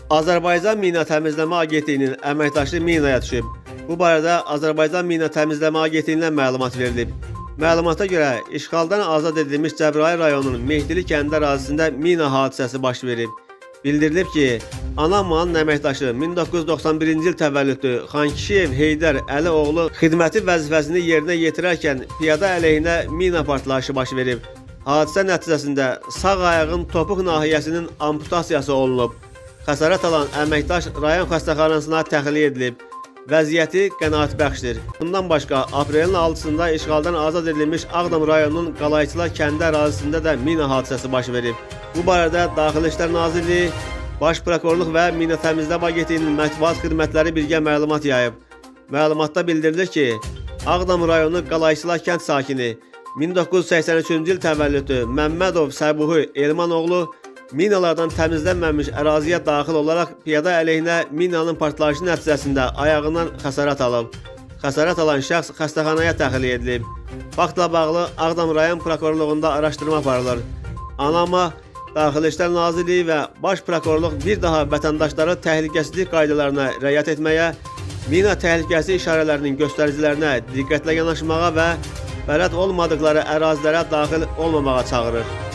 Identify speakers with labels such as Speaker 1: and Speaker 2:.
Speaker 1: Azərbaycan Mina Təmizləmə Agentliyinin əməkdaşı minaya düşüb. Bu barədə Azərbaycan Mina Təmizləmə Agentliyindən məlumat verilib. Məlumata görə işğaldan azad edilmiş Cəbrayıl rayonunun Mehdili kəndi ərazisində mina hadisəsi baş verib. Bildirilib ki, Anamanın əməkdaşı 1991-ci il təvəllüdlü Xankişiyev Heydər Əlioğlu xidməti vəzifəsini yerinə yetirərkən piyada əleyhinə mina partlayışı baş verib. Hadisə nəticəsində sağ ayağın topuq nahiyəsinin amputasiyası olunub. Xəsarət alan əməkdaş rayon xəstəxanasına təxliyə edilib. Vəziyyəti qənaətbəxşdir. Bundan başqa, aprelin 6-sında işğaldan azad edilmiş Ağdam rayonunun Qalayçılar kəndi ərazisində də mina hadisəsi baş verib. Bu barədə Daxili İşlər Nazirliyi, Baş Prokurorluq və Mina Təmizləmə Agentliyinin mətbuat xidmətləri birgə məlumat yayıb. Məlumatda bildirilir ki, Ağdam rayonu Qalayçılar kənd sakini 1983-cü il təvəllüdlü Məmmədov Səbuhi Elmanoğlu minalardan təmizlənməmiş əraziyə daxil olaraq piyada əleyhinə minanın partlayışı nəticəsində ayağından xəsarət alıb. Xəsarət alan şəxs xəstəxanaya təxliyə edilib. Faktla bağlı Ağdam rayon prokurorluğunda araşdırma aparılır. Anama, Daxili İşlər Nazirliyi və Baş Prokurorluq bir daha vətəndaşları təhlükəsizlik qaydalarına riayət etməyə, mina təhlükəsi işarələrinin göstəricilərinə diqqətlə yanaşmağa və bələd olmadıkları ərazilərə daxil olmamağa çağırır.